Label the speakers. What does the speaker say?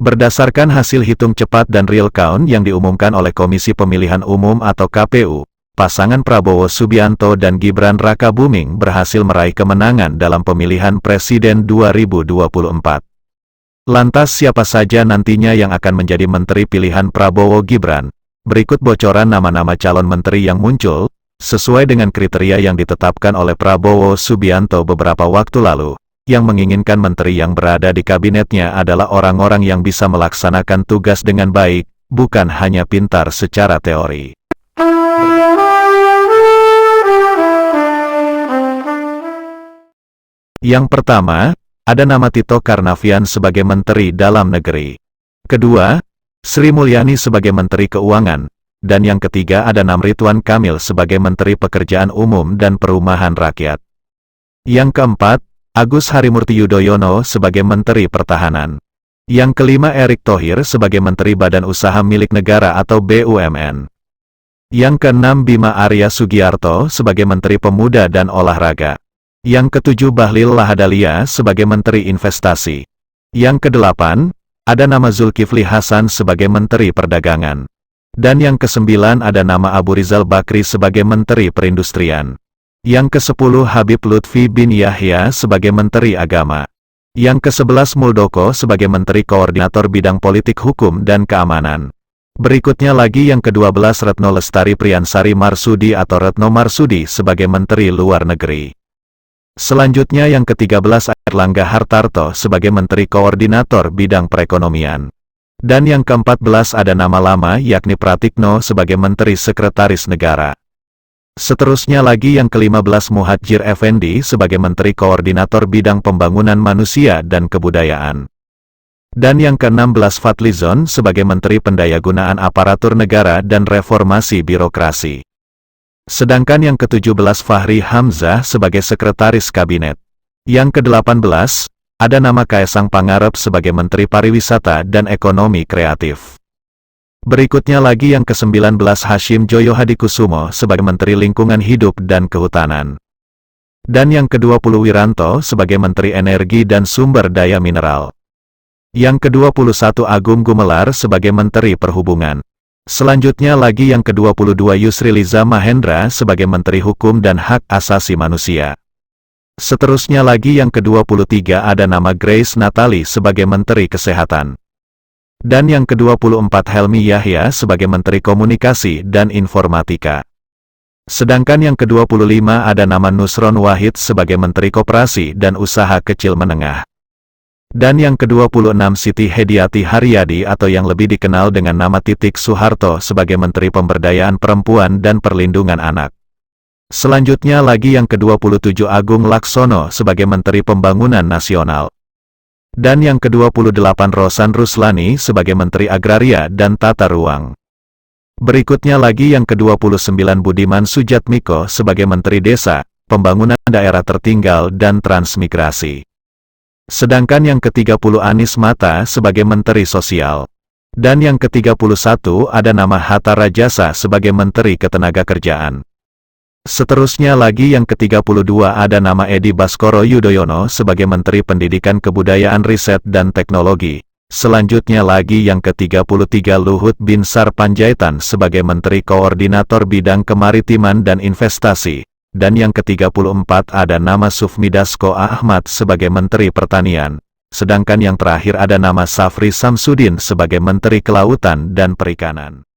Speaker 1: Berdasarkan hasil hitung cepat dan real count yang diumumkan oleh Komisi Pemilihan Umum atau KPU, pasangan Prabowo Subianto dan Gibran Rakabuming berhasil meraih kemenangan dalam pemilihan presiden 2024. Lantas siapa saja nantinya yang akan menjadi menteri pilihan Prabowo Gibran? Berikut bocoran nama-nama calon menteri yang muncul, sesuai dengan kriteria yang ditetapkan oleh Prabowo Subianto beberapa waktu lalu. Yang menginginkan menteri yang berada di kabinetnya adalah orang-orang yang bisa melaksanakan tugas dengan baik, bukan hanya pintar secara teori. Yang pertama, ada nama Tito Karnavian sebagai Menteri Dalam Negeri. Kedua, Sri Mulyani sebagai Menteri Keuangan. Dan yang ketiga ada nama Ridwan Kamil sebagai Menteri Pekerjaan Umum dan Perumahan Rakyat. Yang keempat, Agus Harimurti Yudhoyono sebagai Menteri Pertahanan. Yang kelima Erick Thohir sebagai Menteri Badan Usaha Milik Negara atau BUMN. Yang keenam Bima Arya Sugiarto sebagai Menteri Pemuda dan Olahraga. Yang ketujuh Bahlil Lahadalia sebagai Menteri Investasi. Yang kedelapan, ada nama Zulkifli Hasan sebagai Menteri Perdagangan. Dan yang kesembilan ada nama Abu Rizal Bakri sebagai Menteri Perindustrian. Yang ke-10 Habib Lutfi bin Yahya sebagai Menteri Agama. Yang ke-11 Muldoko sebagai Menteri Koordinator Bidang Politik Hukum dan Keamanan. Berikutnya lagi yang ke-12 Retno Lestari Priyansari Marsudi atau Retno Marsudi sebagai Menteri Luar Negeri. Selanjutnya yang ke-13 Airlangga Hartarto sebagai Menteri Koordinator Bidang Perekonomian. Dan yang ke-14 ada nama lama yakni Pratikno sebagai Menteri Sekretaris Negara. Seterusnya lagi yang ke-15 Muhadjir Effendi sebagai Menteri Koordinator Bidang Pembangunan Manusia dan Kebudayaan. Dan yang ke-16 Fadlizon sebagai Menteri Pendayagunaan Aparatur Negara dan Reformasi Birokrasi. Sedangkan yang ke-17 Fahri Hamzah sebagai Sekretaris Kabinet. Yang ke-18, ada nama Kaesang Pangarep sebagai Menteri Pariwisata dan Ekonomi Kreatif. Berikutnya lagi yang ke-19 Hashim Joyo Hadikusumo sebagai Menteri Lingkungan Hidup dan Kehutanan. Dan yang ke-20 Wiranto sebagai Menteri Energi dan Sumber Daya Mineral. Yang ke-21 Agung Gumelar sebagai Menteri Perhubungan. Selanjutnya lagi yang ke-22 Yusri Liza Mahendra sebagai Menteri Hukum dan Hak Asasi Manusia. Seterusnya lagi yang ke-23 ada nama Grace Natali sebagai Menteri Kesehatan. Dan yang ke-24 Helmi Yahya sebagai Menteri Komunikasi dan Informatika. Sedangkan yang ke-25 ada nama Nusron Wahid sebagai Menteri Koperasi dan Usaha Kecil Menengah. Dan yang ke-26 Siti Hediati Haryadi atau yang lebih dikenal dengan nama Titik Soeharto sebagai Menteri Pemberdayaan Perempuan dan Perlindungan Anak. Selanjutnya lagi yang ke-27 Agung Laksono sebagai Menteri Pembangunan Nasional. Dan yang ke-28 Rosan Ruslani sebagai Menteri Agraria dan Tata Ruang. Berikutnya lagi yang ke-29 Budiman Sujatmiko sebagai Menteri Desa, Pembangunan Daerah Tertinggal dan Transmigrasi. Sedangkan yang ke-30 Anies Mata sebagai Menteri Sosial. Dan yang ke-31 ada nama Hatta Rajasa sebagai Menteri Ketenagakerjaan. Seterusnya lagi yang ke-32 ada nama Edi Baskoro Yudhoyono sebagai Menteri Pendidikan Kebudayaan Riset dan Teknologi. Selanjutnya lagi yang ke-33 Luhut Binsar Panjaitan sebagai Menteri Koordinator Bidang Kemaritiman dan Investasi. Dan yang ke-34 ada nama Sufmi Dasko Ahmad sebagai Menteri Pertanian. Sedangkan yang terakhir ada nama Safri Samsudin sebagai Menteri Kelautan dan Perikanan.